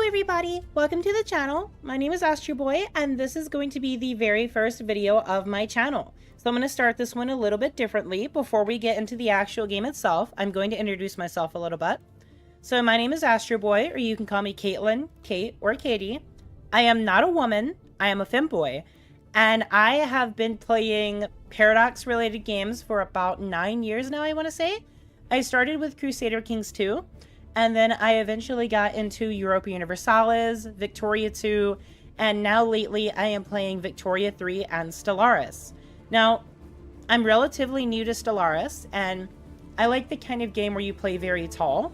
everybody, welcome to the channel. My name is Astro Boy and this is going to be the very first video of my channel. So I'm going to start this one a little bit differently. Before we get into the actual game itself, I'm going to introduce myself a little bit. So my name is Astro Boy, or you can call me Katelyn, Kate, or Katie. I am not a woman, I am a femboy, and I have been playing Paradox related games for about 9 years now, I want to say. I started with Crusader Kings 2. And then I eventually got into Europa Universalis, Victoria 2, and now lately I am playing Victoria 3 and Stellaris. Now, I'm relatively new to Stellaris, and I like the kind of game where you play very tall.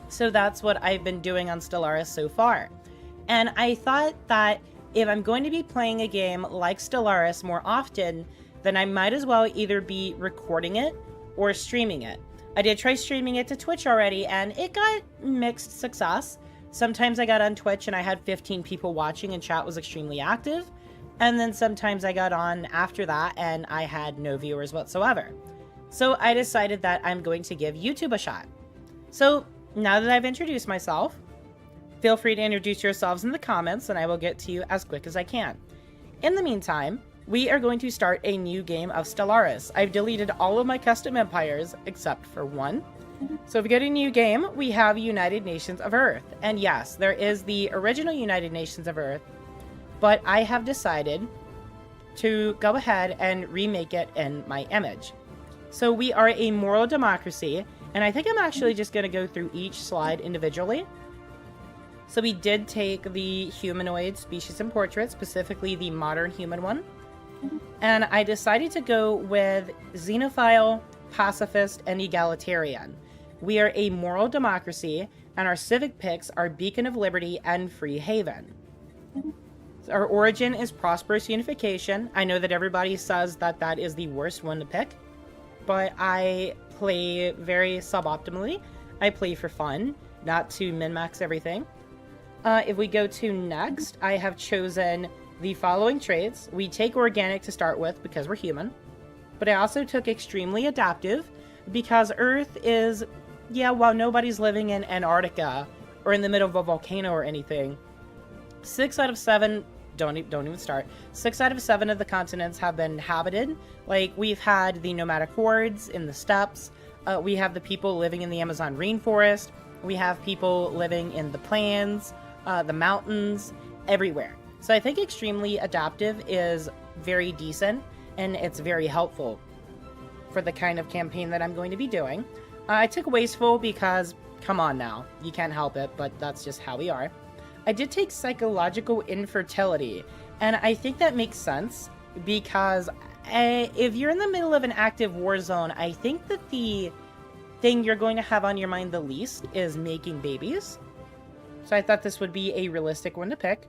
So that's what I've been doing on Stellaris so far. And I thought that if I'm going to be playing a game like Stellaris more often, then I might as well either be recording it or streaming it. I did try streaming it to Twitch already, and it got mixed success. Sometimes I got on Twitch and I had 15 people watching and chat was extremely active. And then sometimes I got on after that and I had no viewers whatsoever. So I decided that I'm going to give YouTube a shot. So now that I've introduced myself, feel free to introduce yourselves in the comments and I will get to you as quick as I can. In the meantime, we are going to start a new game of Stellaris. I've deleted all of my custom empires except for one. So if we go to new game, we have United Nations of Earth. And yes, there is the original United Nations of Earth, but I have decided to go ahead and remake it in my image. So we are a moral democracy, and I think I'm actually just going to go through each slide individually. So we did take the humanoid species and portrait, specifically the modern human one. And I decided to go with xenophile, pacifist, and egalitarian. We are a moral democracy, and our civic picks are Beacon of Liberty and Free Haven. Our origin is prosperous unification. I know that everybody says that that is the worst one to pick, but I play very suboptimally. I play for fun, not to min-max everything. If we go to next, I have chosen the following traits. We take organic to start with because we're human, but I also took extremely adaptive because Earth is, yeah, while nobody's living in Antarctica or in the middle of a volcano or anything, 6 out of 7, don't even start, 6 out of 7 of the continents have been inhabited. Like, we've had the nomadic hordes in the steppes, we have the people living in the Amazon rainforest, we have people living in the plains, the mountains, everywhere. So I think extremely adaptive is very decent, and it's very helpful for the kind of campaign that I'm going to be doing. I took wasteful because, come on now, you can't help it, but that's just how we are. I did take psychological infertility, and I think that makes sense because if you're in the middle of an active war zone, I think that the thing you're going to have on your mind the least is making babies. So I thought this would be a realistic one to pick.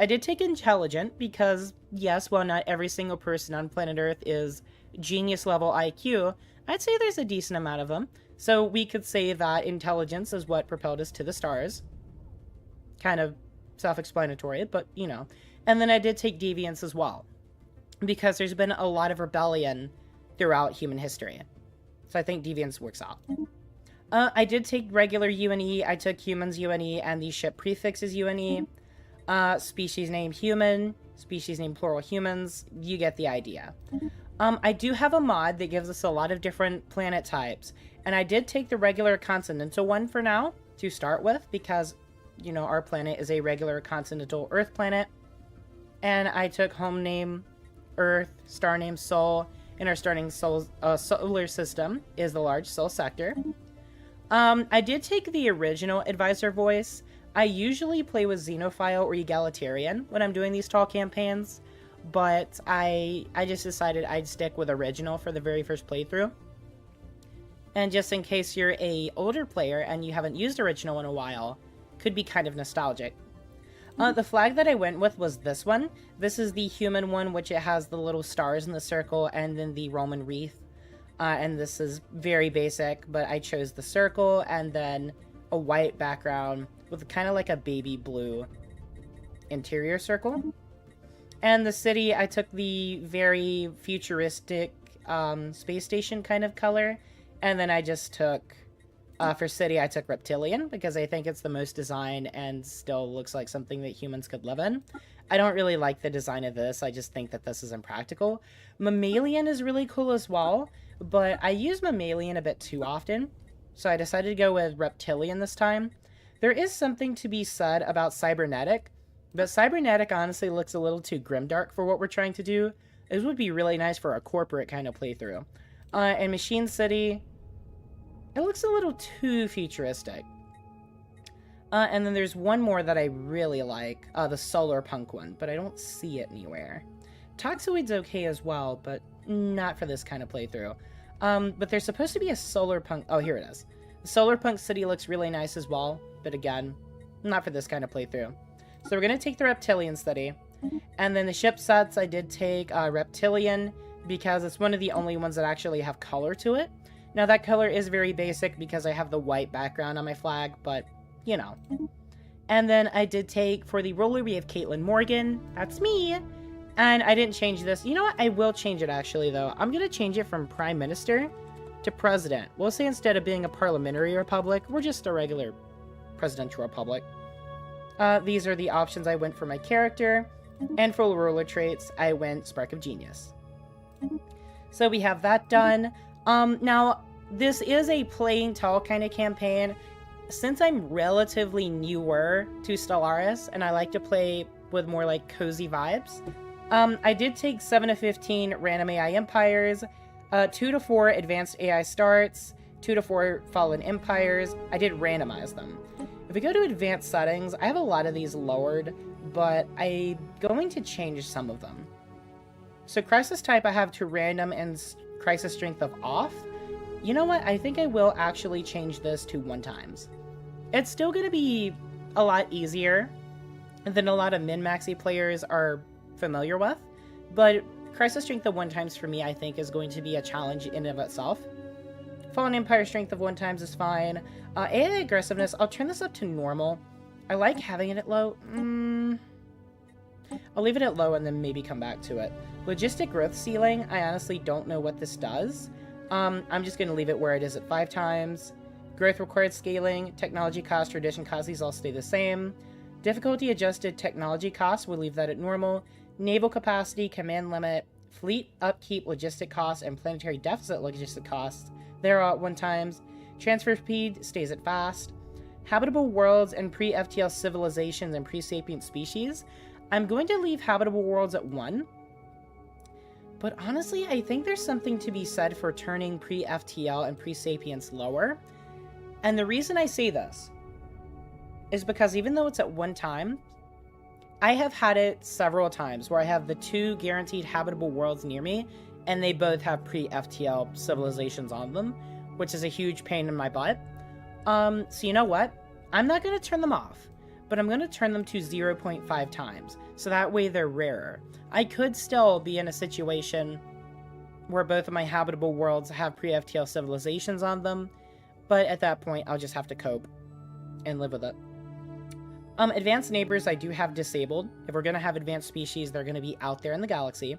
I did take intelligent because, yes, while not every single person on planet Earth is genius level IQ, I'd say there's a decent amount of them. So we could say that intelligence is what propelled us to the stars. Kind of self-explanatory, but you know. And then I did take deviance as well, because there's been a lot of rebellion throughout human history. So I think deviance works out. I did take regular UNE, I took humans UNE, and the ship prefix is UNE. Species name human, species name plural humans, you get the idea. I do have a mod that gives us a lot of different planet types, and I did take the regular continental one for now to start with because, you know, our planet is a regular continental Earth planet, and I took home name Earth, star name Sol, and our starting solar system is the large Sol sector. I did take the original advisor voice. I usually play with xenophile or egalitarian when I'm doing these tall campaigns, but I just decided I'd stick with original for the very first playthrough. And just in case you're a older player and you haven't used original in a while, could be kind of nostalgic. The flag that I went with was this one. This is the human one, which it has the little stars in the circle and then the Roman wreath. And this is very basic, but I chose the circle and then a white background with kind of like a baby blue interior circle. And the city, I took the very futuristic space station kind of color, and then I just took For city, I took reptilian because I think it's the most design and still looks like something that humans could live in. I don't really like the design of this. I just think that this is impractical. Mammalian is really cool as well, but I use mammalian a bit too often, so I decided to go with reptilian this time. There is something to be said about cybernetic, but cybernetic honestly looks a little too grimdark for what we're trying to do. This would be really nice for a corporate kind of playthrough. And Machine City, it looks a little too futuristic. And then there's one more that I really like, the Solar Punk one, but I don't see it anywhere. Toxoid's okay as well, but not for this kind of playthrough. But there's supposed to be a Solar Punk... Oh, here it is. The Solar Punk City looks really nice as well, but again, not for this kind of playthrough. So we're going to take the Reptilian City. And then the ship sets, I did take Reptilian because it's one of the only ones that actually have color to it. Now, that color is very basic because I have the white background on my flag, but, you know. And then I did take, for the ruler, we have Katelyn Morgan. That's me. And I didn't change this. You know what? I will change it, actually, though. I'm going to change it from Prime Minister to President. We'll say instead of being a parliamentary republic, we're just a regular presidential republic. These are the options I went for my character. And for ruler traits, I went Spark of Genius. So we have that done. Now, this is a playing tall kind of campaign. Since I'm relatively newer to Stellaris, and I like to play with more, like, cozy vibes, I did take 7 to 15 random AI empires, 2 to 4 advanced AI starts, 2 to 4 fallen empires. I did randomize them. If we go to advanced settings, I have a lot of these lowered, but I'm going to change some of them. So crisis type I have to random and crisis strength of off. You know what? I think I will actually change this to 1 times. It's still going to be a lot easier than a lot of min-maxi players are familiar with, but crisis strength of 1 times for me, I think, is going to be a challenge in and of itself. Fallen Empire strength of 1 times is fine. AI aggressiveness, I'll turn this up to normal. I like having it at low. I'll leave it at low and then maybe come back to it. Logistic growth ceiling, I honestly don't know what this does. I'm just going to leave it where it is at 5 times. Growth required scaling, technology cost, tradition cost, these all stay the same. Difficulty adjusted technology cost, we'll leave that at normal. Naval capacity, command limit, fleet upkeep, logistic costs, and planetary deficit logistic costs, they're all at 1 times. Transfer speed stays at fast. Habitable worlds and pre-FTL civilizations and pre-sapient species, I'm going to leave habitable worlds at 1. But honestly, I think there's something to be said for turning pre-FTL and pre-sapients lower. And the reason I say this is because even though it's at 1 time, I have had it several times where I have the 2 guaranteed habitable worlds near me, and they both have pre-FTL civilizations on them, which is a huge pain in my butt. So you know what? I'm not going to turn them off, but I'm going to turn them to 0.5 times, so that way they're rarer. I could still be in a situation where both of my habitable worlds have pre-FTL civilizations on them, but at that point, I'll just have to cope and live with it. Advanced neighbors I do have disabled. If we're going to have advanced species, they're going to be out there in the galaxy.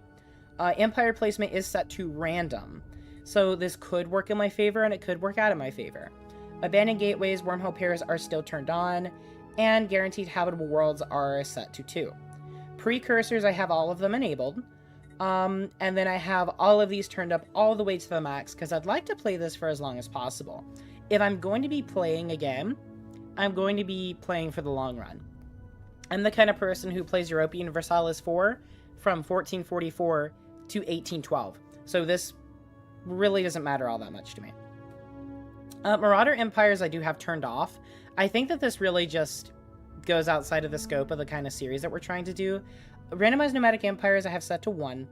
Empire placement is set to random, so this could work in my favor and it could work out in my favor. Abandoned gateways, wormhole pairs are still turned on, and guaranteed habitable worlds are set to 2. Precursors, I have all of them enabled, and then I have all of these turned up all the way to the max, because I'd like to play this for as long as possible. If I'm going to be playing a game, I'm going to be playing for the long run. I'm the kind of person who plays Europa Universalis 4 from 1444 to 1812, so this really doesn't matter all that much to me. Marauder Empires I do have turned off. I think that this really just goes outside of the scope of the kind of series that we're trying to do. Randomized Nomadic Empires I have set to 1,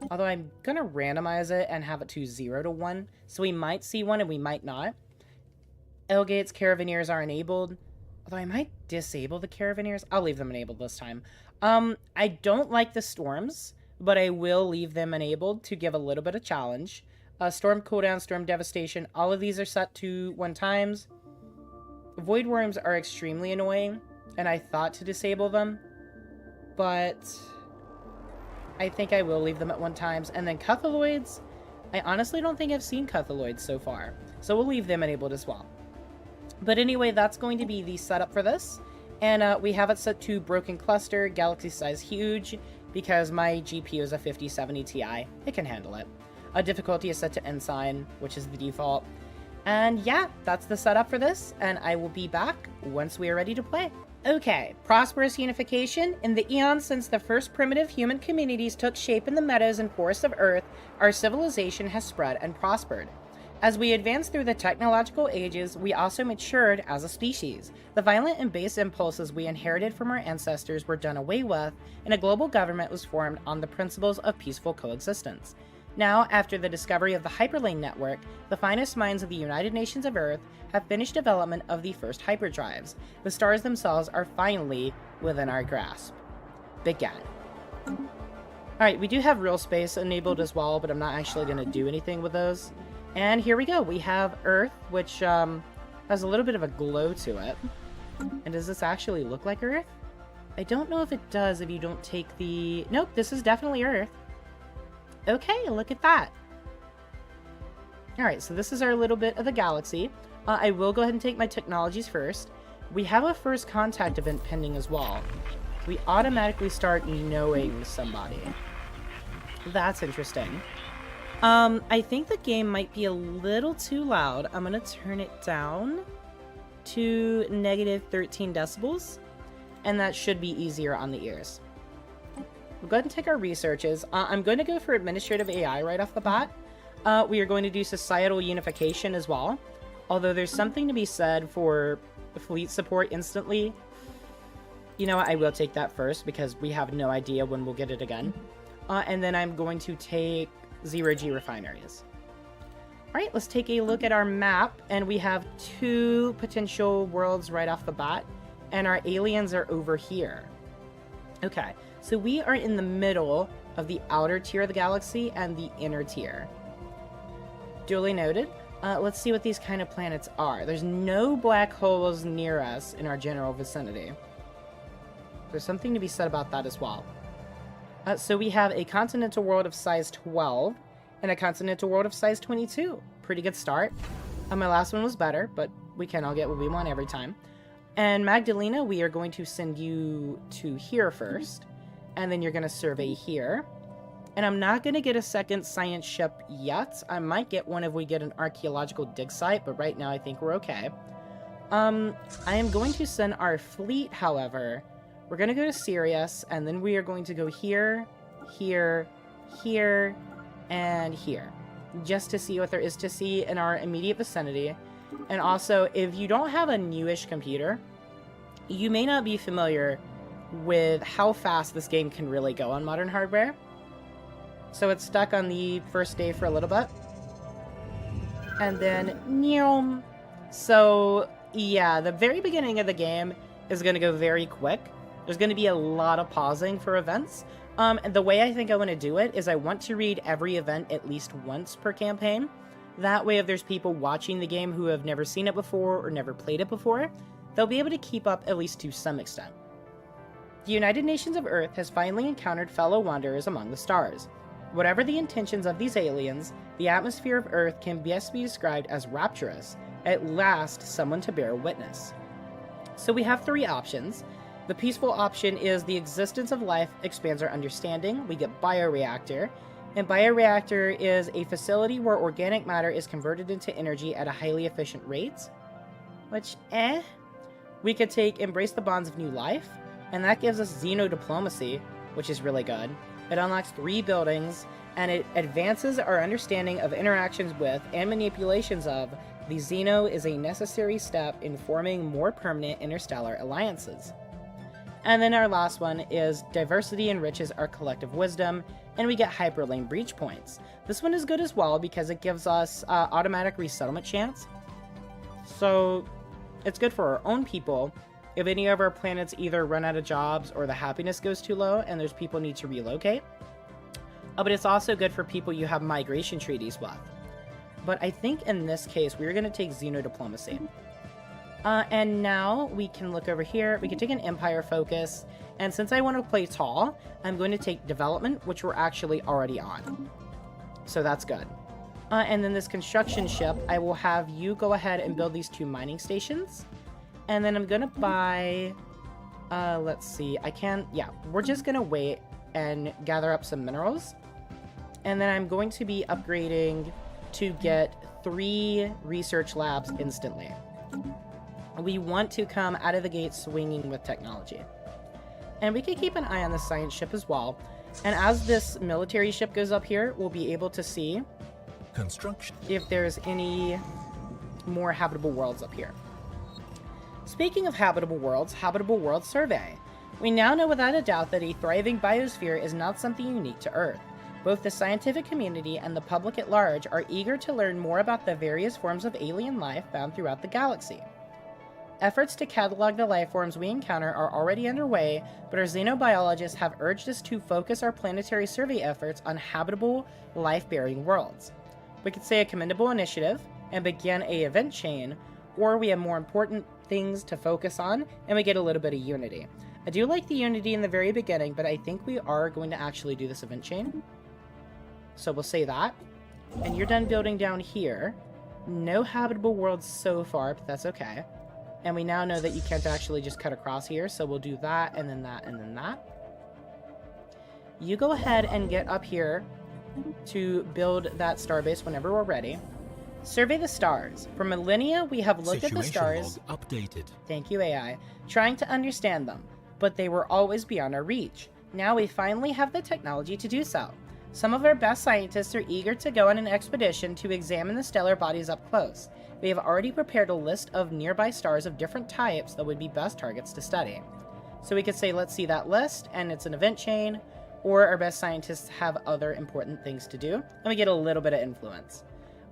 although I'm going to randomize it and have it to 0 to 1, so we might see one and we might not. Elgates Caravaneers are enabled, although I might disable the Caravaneers. I'll leave them enabled this time. I don't like the Storms, but I will leave them enabled to give a little bit of challenge. Storm cooldown, Storm devastation, all of these are set to 1 times. Void Worms are extremely annoying, and I thought to disable them, but I think I will leave them at 1 times. And then Cthulhuids, I honestly don't think I've seen Cthulhuids so far, so we'll leave them enabled as well. But anyway, that's going to be the setup for this. And we have it set to Broken Cluster, Galaxy Size Huge, because my GPU is a 5070 Ti. It can handle it. Difficulty is set to Ensign, which is the default. And yeah, that's the setup for this, and I will be back once we are ready to play. Okay, prosperous unification. In the eons since the first primitive human communities took shape in the meadows and forests of Earth, our civilization has spread and prospered. As we advanced through the technological ages, we also matured as a species. The violent and base impulses we inherited from our ancestors were done away with, and a global government was formed on the principles of peaceful coexistence. Now, after the discovery of the Hyperlane Network, the finest minds of the United Nations of Earth have finished development of the first hyperdrives. The stars themselves are finally within our grasp. Begin. Alright, we do have real space enabled as well, but I'm not actually going to do anything with those. And here we go. We have Earth, which has a little bit of a glow to it. And does this actually look like Earth? I don't know if it does if you don't take the... Nope, this is definitely Earth. Okay, look at that. Alright, so this is our little bit of the galaxy. I will go ahead and take my technologies first. We have a first contact event pending as well. We automatically start knowing somebody. That's interesting. I think the game might be a little too loud. I'm going to turn it down to -13 decibels, and that should be easier on the ears. We'll go ahead and take our researches. I'm going to go for administrative AI right off the bat. We are going to do societal unification as well, although there's something to be said for fleet support instantly. You know what, I will take that first because we have no idea when we'll get it again. And then I'm going to take 0G refineries. Alright, let's take a look at our map, and we have 2 potential worlds right off the bat, and our aliens are over here. Okay, so we are in the middle of the outer tier of the galaxy and the inner tier. Duly noted. Let's see what these kind of planets are. There's no black holes near us in our general vicinity. There's something to be said about that as well. So we have a continental world of size 12 and a continental world of size 22. Pretty good start. My last one was better, but we can all get what we want every time. And Magdalena, we are going to send you to here first, and then you're going to survey here. And I'm not going to get a second science ship yet. I might get one if we get an archaeological dig site, but right now I think we're okay. I am going to send our fleet, however. We're going to go to Sirius, and then we are going to go here, here, here, and here. Just to see what there is to see in our immediate vicinity. And also, if you don't have a newish computer, you may not be familiar with how fast this game can really go on modern hardware. So it's stuck on the first day for a little bit. And then, so yeah, the very beginning of the game is going to go very quick. There's going to be a lot of pausing for events. And the way I think I want to do it is I want to read every event at least once per campaign. That way, if there's people watching the game who have never seen it before or never played it before, they'll be able to keep up at least to some extent. The United Nations of Earth has finally encountered fellow wanderers among the stars. Whatever the intentions of these aliens, the atmosphere of Earth can best be described as rapturous. At last, someone to bear witness. So we have 3 options. The peaceful option is the existence of life expands our understanding. We get bioreactor. And bioreactor is a facility where organic matter is converted into energy at a highly efficient rate. Which, We could take embrace the bonds of new life. And that gives us xenodiplomacy, which is really good. It unlocks 3 buildings, and it advances our understanding of interactions with and manipulations of the Xeno is a necessary step in forming more permanent interstellar alliances. And then our last one is diversity enriches our collective wisdom, and we get hyperlane breach points. This one is good as well because it gives us automatic resettlement chance. So it's good for our own people. If any of our planets either run out of jobs or the happiness goes too low and there's people need to relocate. But it's also good for people you have migration treaties with. But I think in this case, we're going to take xenodiplomacy. And now we can look over here. We can take an empire focus. And since I want to play tall, I'm going to take development, which we're actually already on. So that's good. And then this construction ship, I will have you go ahead and build these 2 mining stations. And then I'm gonna buy, let's see, we're just gonna wait and gather up some minerals. And then I'm going to be upgrading to get 3 research labs instantly. We want to come out of the gate swinging with technology. And we can keep an eye on the science ship as well. And as this military ship goes up here, we'll be able to see construction if there's any more habitable worlds up here. Speaking of habitable world survey. We now know without a doubt that a thriving biosphere is not something unique to Earth. Both the scientific community and the public at large are eager to learn more about the various forms of alien life found throughout the galaxy. Efforts to catalog the life forms we encounter are already underway, but our xenobiologists have urged us to focus our planetary survey efforts on habitable, life-bearing worlds. We could say a commendable initiative and begin a event chain, or we have more important things to focus on and we get a little bit of unity. I do like the unity in the very beginning, but I think we are going to actually do this event chain. So we'll say that. And you're done building down here. No habitable worlds so far, but that's okay. And we now know that you can't actually just cut across here, so we'll do that, and then that, and then that. You go ahead and get up here to build that starbase whenever we're ready. Survey the stars. For millennia, we have looked at the stars. Log updated. Thank you, AI. Trying to understand them, but they were always beyond our reach. Now we finally have the technology to do so. Some of our best scientists are eager to go on an expedition to examine the stellar bodies up close. We have already prepared a list of nearby stars of different types that would be best targets to study. So we could say, let's see that list, and it's an event chain, or our best scientists have other important things to do, and we get a little bit of influence.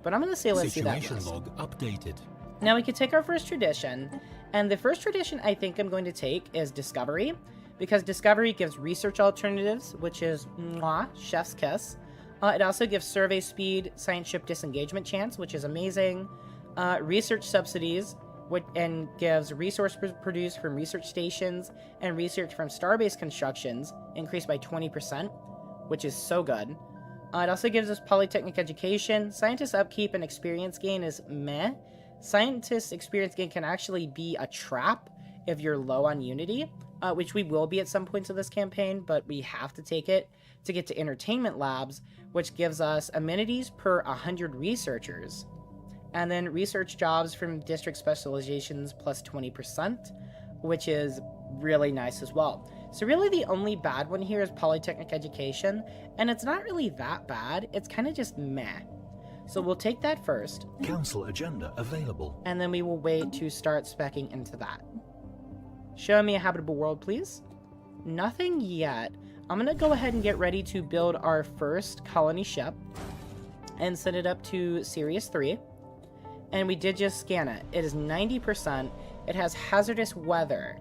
But I'm going to say, let's see that list. Situation log updated. Now we could take our first tradition, and the first tradition I think I'm going to take is discovery, because discovery gives research alternatives, which is mwah, chef's kiss. It also gives survey speed, science ship disengagement chance, which is amazing. Research subsidies, and gives resource produced from research stations and research from starbase constructions increased by 20%, which is so good. It also gives us polytechnic education. Scientist upkeep and experience gain is meh. Scientist experience gain can actually be a trap if you're low on unity, which we will be at some points of this campaign, but we have to take it to get to entertainment labs, which gives us amenities per 100 researchers. And then research jobs from district specializations plus 20%, which is really nice as well. So really the only bad one here is polytechnic education, and it's not really that bad, it's kind of just meh. So we'll take that first. Council agenda available. And then we will wait to start speccing into that. Show me a habitable world, please. Nothing yet. I'm going to go ahead and get ready to build our first colony ship and send it up to Sirius 3. And we did just scan it. It is 90%. It has hazardous weather.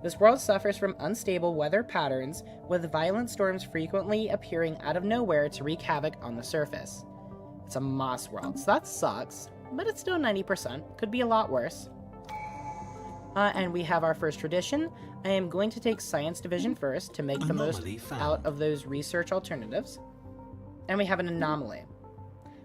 This world suffers from unstable weather patterns, with violent storms frequently appearing out of nowhere to wreak havoc on the surface. It's a moss world, so that sucks, but it's still 90%. Could be a lot worse. And we have our first tradition. I am going to take Science Division first to make the most out of those research alternatives. And we have an anomaly.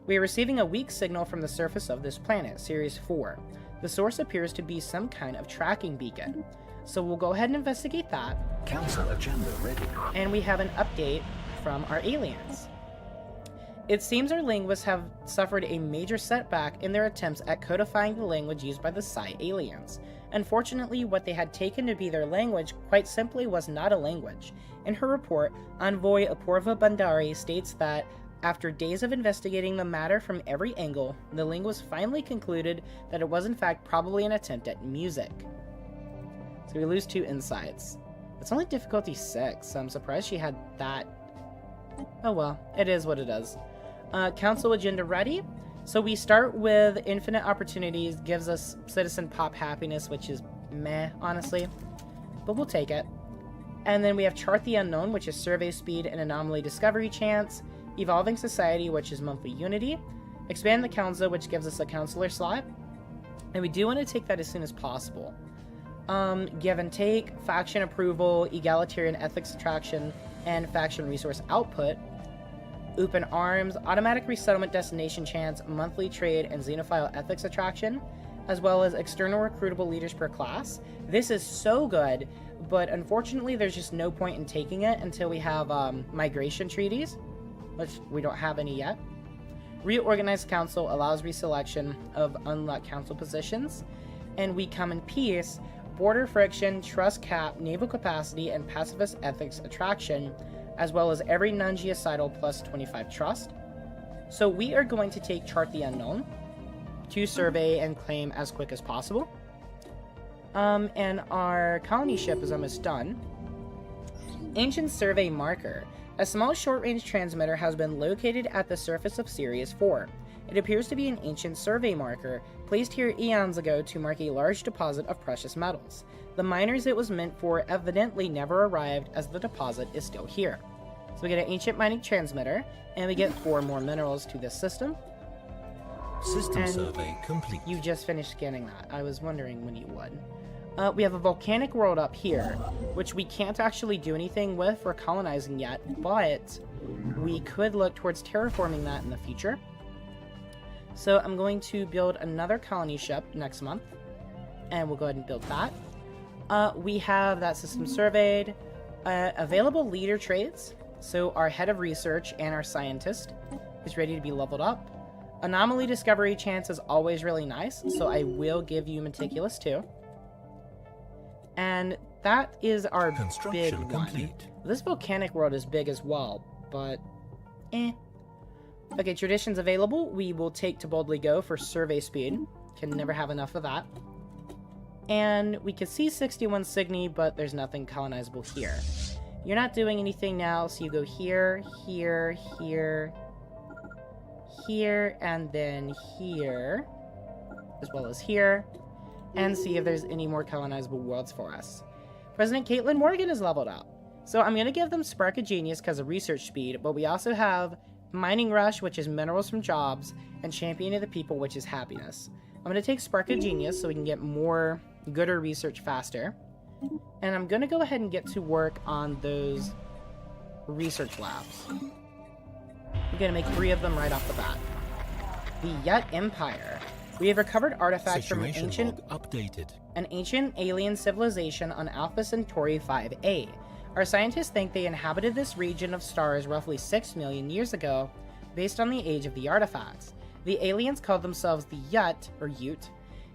We are receiving a weak signal from the surface of this planet, Series 4. The source appears to be some kind of tracking beacon. So we'll go ahead and investigate that. Council agenda ready. And we have an update from our aliens. It seems our linguists have suffered a major setback in their attempts at codifying the language used by the Psi aliens. Unfortunately, what they had taken to be their language quite simply was not a language. In her report, Envoy Apurva Bandari states that after days of investigating the matter from every angle, the linguist finally concluded that it was in fact probably an attempt at music. So we lose 2 insights. It's only difficulty 6, so I'm surprised she had that. Oh well, it is what it is. Council agenda ready. So we start with infinite opportunities, gives us citizen pop happiness, which is meh, honestly, but we'll take it. And then we have chart the unknown, which is survey speed and anomaly discovery chance. Evolving society, which is monthly unity. Expand the council, which gives us a counselor slot. And we do want to take that as soon as possible. Give and take, faction approval, egalitarian ethics attraction, and faction resource output. Open arms, automatic resettlement destination chance, monthly trade, and xenophile ethics attraction, as well as external recruitable leaders per class. This is so good, but unfortunately there's just no point in taking it until we have migration treaties, which we don't have any yet. Reorganized council allows reselection of unlocked council positions, and we come in peace, border friction, trust cap, naval capacity, and pacifist ethics attraction, as well as every non-genocidal plus 25 trust. So we are going to take Chart the Unknown to survey and claim as quick as possible. And our colony ship is almost done. Ancient Survey Marker. A small short-range transmitter has been located at the surface of Sirius 4. It appears to be an ancient survey marker, placed here eons ago to mark a large deposit of precious metals. The miners it was meant for evidently never arrived, as the deposit is still here. So we get an ancient mining transmitter, and we get 4 more minerals to this system. System survey complete. You just finished scanning that. I was wondering when you would. We have a volcanic world up here, which we can't actually do anything with for colonizing yet, but we could look towards terraforming that in the future. So I'm going to build another colony ship next month, and we'll go ahead and build that. We have that system surveyed. Available leader traits. So our head of research and our scientist is ready to be leveled up. Anomaly discovery chance is always really nice, so I will give you meticulous too. And that is our big one. Complete. This volcanic world is big as well, but Okay, traditions available. We will take to boldly go for survey speed. Can never have enough of that. And we can see 61 Cygni, but there's nothing colonizable here. You're not doing anything now, so you go here, here, here, here, and then here, as well as here, and see if there's any more colonizable worlds for us. President Katelyn Morgan is leveled up. So I'm going to give them Spark of Genius because of research speed, but we also have Mining Rush, which is minerals from jobs, and Champion of the People, which is happiness. I'm going to take Spark of Genius so we can get more gooder research faster. And I'm going to go ahead and get to work on those research labs. We're going to make 3 of them right off the bat. The Yut Empire. We have recovered artifacts from an ancient alien civilization on Alpha Centauri 5A. Our scientists think they inhabited this region of stars roughly 6 million years ago, based on the age of the artifacts. The aliens called themselves the Yut, or Ute,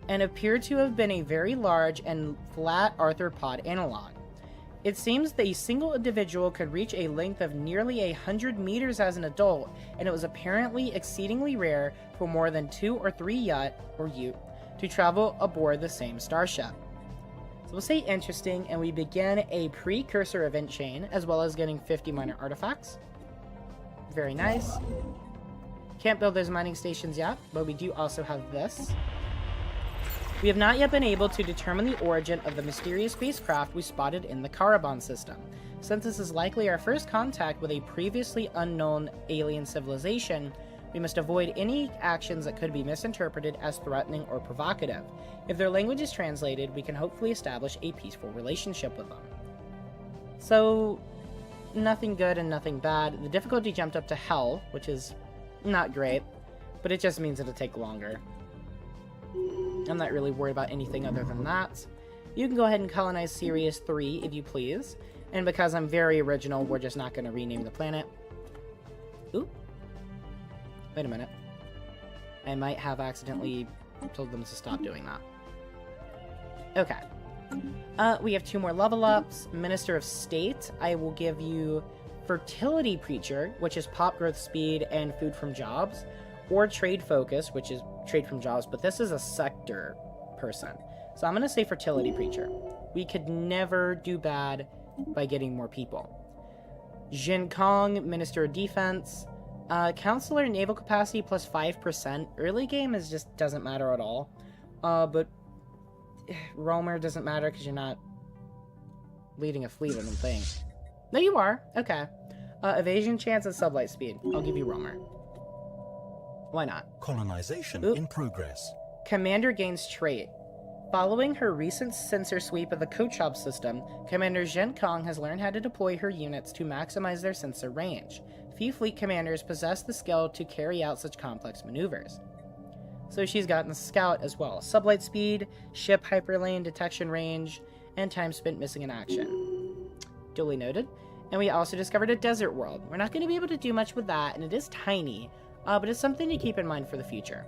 and appear to have been a very large and flat arthropod analog. It seems that a single individual could reach a length of nearly 100 meters as an adult, and it was apparently exceedingly rare for more than 2 or 3 Yut, or Ute, to travel aboard the same starship. So we'll say interesting, and we begin a precursor event chain, as well as getting 50 minor artifacts. Very nice. Can't build those mining stations yet, but we do also have this. We have not yet been able to determine the origin of the mysterious spacecraft we spotted in the Caravan system. Since this is likely our first contact with a previously unknown alien civilization, we must avoid any actions that could be misinterpreted as threatening or provocative. If their language is translated, we can hopefully establish a peaceful relationship with them. So, nothing good and nothing bad. The difficulty jumped up to hell, which is not great, but it just means it'll take longer. I'm not really worried about anything other than that. You can go ahead and colonize Sirius 3 if you please, and because I'm very original, we're just not going to rename the planet. Ooh. Wait a minute. I might have accidentally told them to stop doing that. Okay. We have 2 more level ups. Minister of State, I will give you Fertility Preacher, which is pop growth speed and food from jobs, or Trade Focus, which is trade from jobs, but this is a sector person. So I'm going to say Fertility Preacher. We could never do bad by getting more people. Jin Kong, Minister of Defense. Counselor Naval Capacity plus 5%. Early game just doesn't matter at all. But Roamer doesn't matter because you're not leading a fleet, I don't think. No, you are. Okay. Evasion chance and sublight speed. I'll give you Roamer. Why not? Colonization in progress. Commander gains trait. Following her recent sensor sweep of the Kochab system, Commander Zhen Kong has learned how to deploy her units to maximize their sensor range. few fleet commanders possess the skill to carry out such complex maneuvers. So she's gotten Scout as well. Sublight speed, ship hyperlane detection range, and time spent missing in action. Duly noted. And we also discovered a desert world. We're not going to be able to do much with that, and it is tiny, but it's something to keep in mind for the future.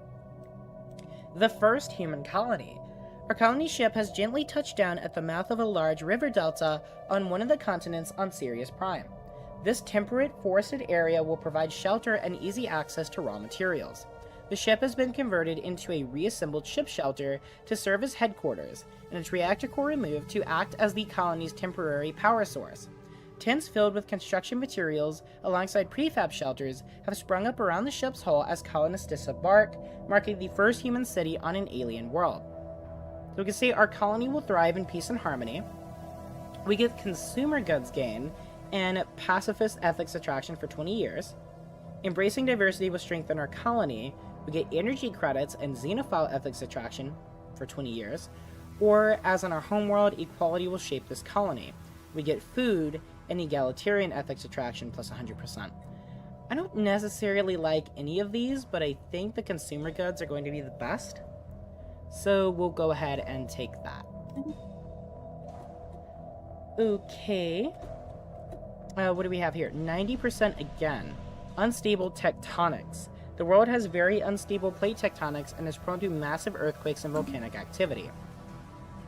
The first human colony. Our colony ship has gently touched down at the mouth of a large river delta on one of the continents on Sirius Prime. This temperate, forested area will provide shelter and easy access to raw materials. The ship has been converted into a reassembled ship shelter to serve as headquarters, and its reactor core removed to act as the colony's temporary power source. Tents filled with construction materials alongside prefab shelters have sprung up around the ship's hull as colonists disembark, marking the first human city on an alien world. So we can see our colony will thrive in peace and harmony. We get consumer goods gain and pacifist ethics attraction for 20 years. Embracing diversity will strengthen our colony. We get energy credits and xenophile ethics attraction for 20 years. Or, as in our homeworld, equality will shape this colony. We get food and egalitarian ethics attraction plus 100%. I don't necessarily like any of these, but I think the consumer goods are going to be the best. So we'll go ahead and take that. Okay. What do we have here? 90% again. Unstable tectonics. The world has very unstable plate tectonics and is prone to massive earthquakes and volcanic activity.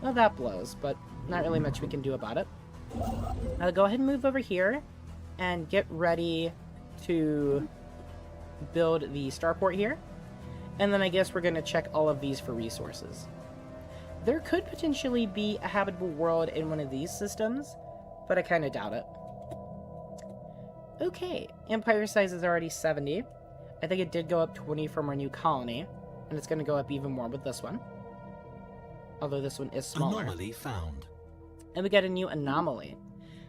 Well, that blows, but not really much we can do about it. Go ahead and move over here and get ready to build the starport here. And then I guess we're going to check all of these for resources. There could potentially be a habitable world in one of these systems, but I kind of doubt it. Okay, empire size is already 70. I think it did go up 20 from our new colony, and it's going to go up even more with this one. Although this one is smaller. Anomaly found. And we get a new anomaly.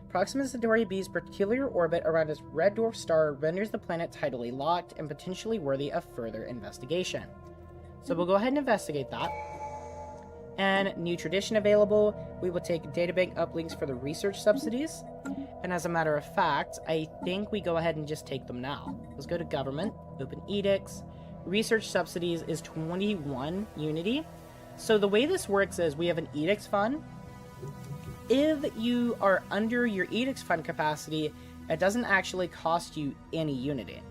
Proxima Centauri B's peculiar orbit around its red dwarf star renders the planet tidally locked and potentially worthy of further investigation. So we'll go ahead and investigate that. And new tradition available. We will take databank uplinks for the research subsidies. And as a matter of fact, I think we go ahead and just take them now. Let's go to government, open edicts. Research subsidies is 21 unity. So the way this works is we have an edicts fund. If you are under your edicts fund capacity, it doesn't actually cost you any unity.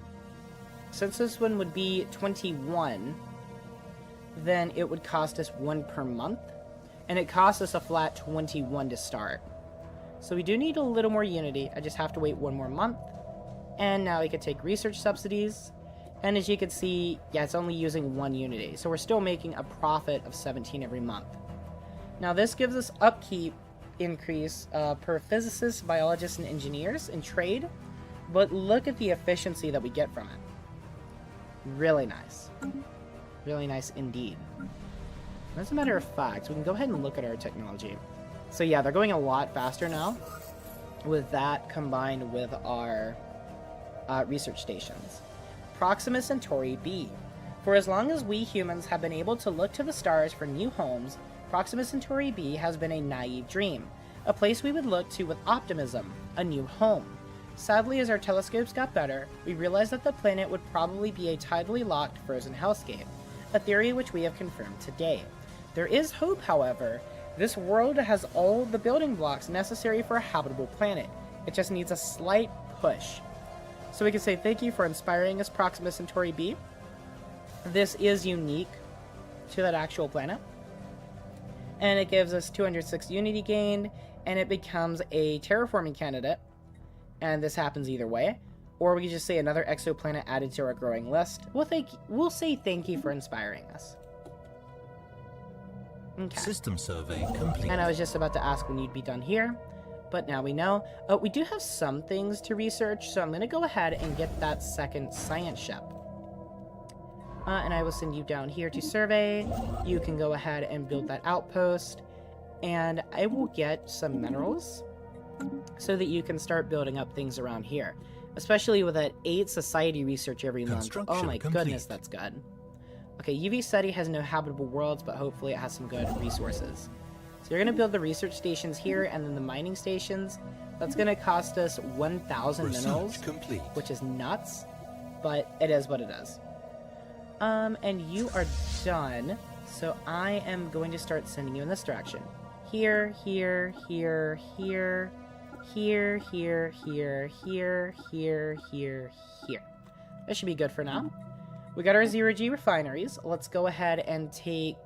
Since this one would be 21, then it would cost us 1 per month, and it costs us a flat 21 to start. So we do need a little more unity. I just have to wait 1 more month, and now we can take research subsidies, and as you can see, yeah, it's only using 1 unity, so we're still making a profit of 17 every month. Now this gives us upkeep increase per physicists, biologists, and engineers in trade, but look at the efficiency that we get from it. Really nice. Really nice indeed. As a matter of fact, we can go ahead and look at our technology. So yeah, they're going a lot faster now with that combined with our research stations. Proxima Centauri B. For as long as we humans have been able to look to the stars for new homes, Proxima Centauri B has been a naive dream, a place we would look to with optimism, a new home. Sadly, as our telescopes got better, we realized that the planet would probably be a tidally locked, frozen hellscape, a theory which we have confirmed today. There is hope, however. This world has all the building blocks necessary for a habitable planet. It just needs a slight push. So we can say thank you for inspiring us, Proxima Centauri B. This is unique to that actual planet. And it gives us 206 unity gained, and it becomes a terraforming candidate. And this happens either way. Or we can just say another exoplanet added to our growing list. We'll say thank you for inspiring us. Okay. System survey complete. And I was just about to ask when you'd be done here, but now we know. We do have some things to research, so I'm going to go ahead and get that second science ship. And I will send you down here to survey. You can go ahead and build that outpost. And I will get some minerals so that you can start building up things around here. Especially with that 8 society research every month. Oh my goodness, that's good. Okay, UV SETI has no habitable worlds, but hopefully it has some good resources. So you're going to build the research stations here and then the mining stations. That's going to cost us 1,000 minerals, complete. which is nuts, but it is what it is. And you are done, so I am going to start sending you in this direction. Here, here, here, here, here, here, here, here, here, here, here. That should be good for now. We got our 0G refineries. Let's go ahead and take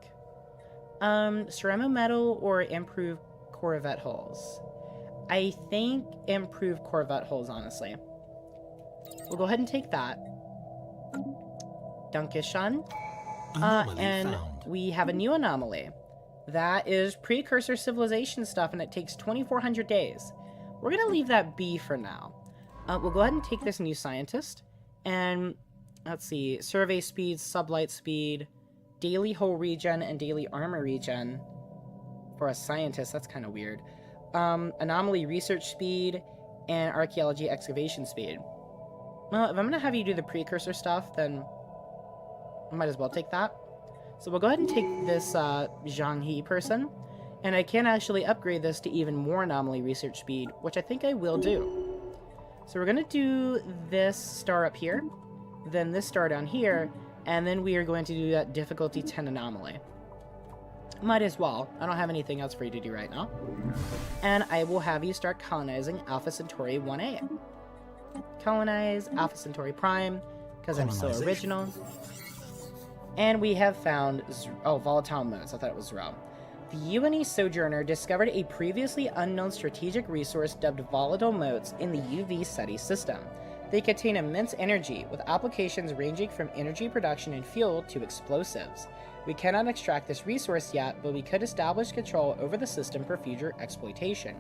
ceramo metal or improved Corvette hulls. I think improved Corvette hulls, honestly. We'll go ahead and take that. Dunkishan. And found. we have a new anomaly. That is precursor civilization stuff, and it takes 2,400 days. We're going to leave that be for now. We'll go ahead and take this new scientist. And let's see. Survey speed, sublight speed, daily hull regen, and daily armor regen. For a scientist, that's kind of weird. Anomaly research speed, and archaeology excavation speed. Well, if I'm going to have you do the precursor stuff, then I might as well take that. So we'll go ahead and take this Zhang He person, and I can actually upgrade this to even more anomaly research speed, which I think I will do. So we're going to do this star up here, then this star down here, and then we are going to do that difficulty 10 anomaly. Might as well. I don't have anything else for you to do right now. And I will have you start colonizing Alpha Centauri 1A. Colonize Alpha Centauri Prime, because I'm so original. And we have found... Oh, volatile modes. I thought it was Zero. The UNE Sojourner discovered a previously unknown strategic resource dubbed volatile motes in the UV SETI system. They contain immense energy, with applications ranging from energy production and fuel to explosives. We cannot extract this resource yet, but we could establish control over the system for future exploitation.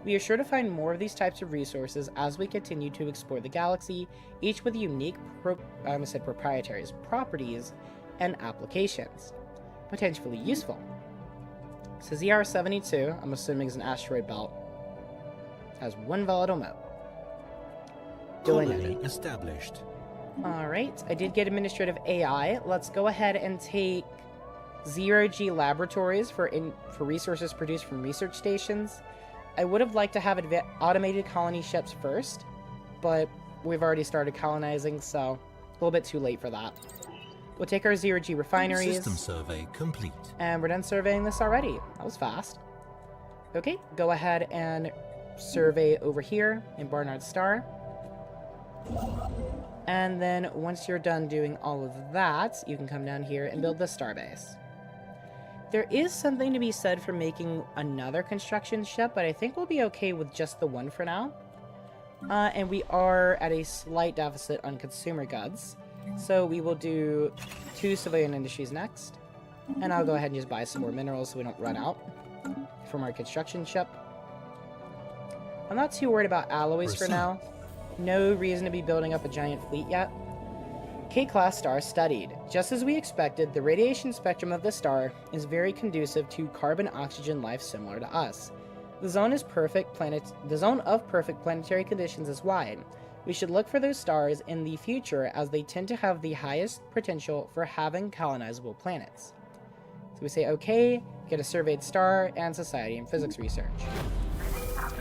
We are sure to find more of these types of resources as we continue to explore the galaxy, each with unique proprietaries, properties, and applications. Potentially useful. So ZR-72, I'm assuming is an asteroid belt, has one volatile mote. Colony established. Alright, I did get administrative AI. Let's go ahead and take 0G laboratories for resources produced from research stations. I would have liked to have automated colony ships first, but we've already started colonizing, so a little bit too late for that. We'll take our 0G refineries. System survey complete. And we're done surveying this already. That was fast. Okay, go ahead and survey over here in Barnard Star. And then once you're done doing all of that, you can come down here and build the starbase. There is something to be said for making another construction ship, but I think we'll be okay with just the one for now. And we are at a slight deficit on consumer goods. So we will do 2 civilian industries next. And I'll go ahead and just buy some more minerals so we don't run out from our construction ship. I'm not too worried about alloys for now. No reason to be building up a giant fleet yet. K-class star studied. Just as we expected, the radiation spectrum of the star is very conducive to carbon-oxygen life similar to us. The zone of perfect planetary conditions is wide. We should look for those stars in the future as they tend to have the highest potential for having colonizable planets. So we say, okay, get a surveyed star, and society and physics research.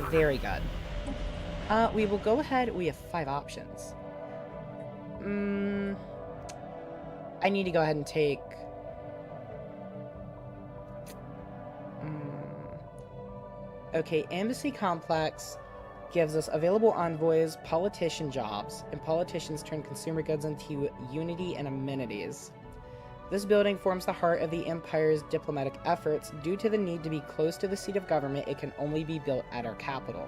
Very good. We will go ahead. We have 5 options. I need to go ahead and take... Okay, Embassy Complex gives us available envoys, politician jobs, and politicians turn consumer goods into unity and amenities. This building forms the heart of the Empire's diplomatic efforts. Due to the need to be close to the seat of government, it can only be built at our capital.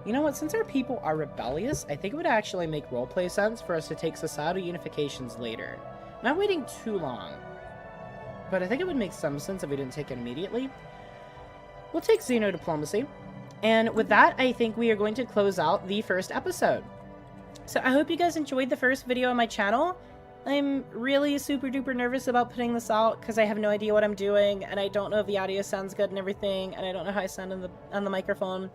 You know what, since our people are rebellious, I think it would actually make roleplay sense for us to take societal unifications later. I'm not waiting too long, but I think it would make some sense if we didn't take it immediately. We'll take Xeno Diplomacy, and with that, I think we are going to close out the first episode. So I hope you guys enjoyed the first video on my channel. I'm really super duper nervous about putting this out because I have no idea what I'm doing, and I don't know if the audio sounds good and everything, and I don't know how I sound on the microphone.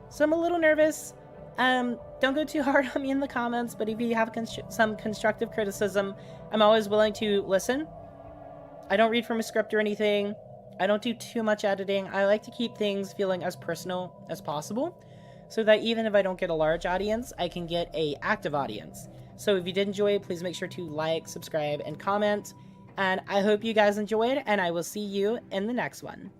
So I'm a little nervous. Don't go too hard on me in the comments, but if you have some constructive criticism, I'm always willing to listen. I don't read from a script or anything. I don't do too much editing. I like to keep things feeling as personal as possible so that even if I don't get a large audience, I can get a active audience. So if you did enjoy, please make sure to like, subscribe, and comment. And I hope you guys enjoyed, and I will see you in the next one.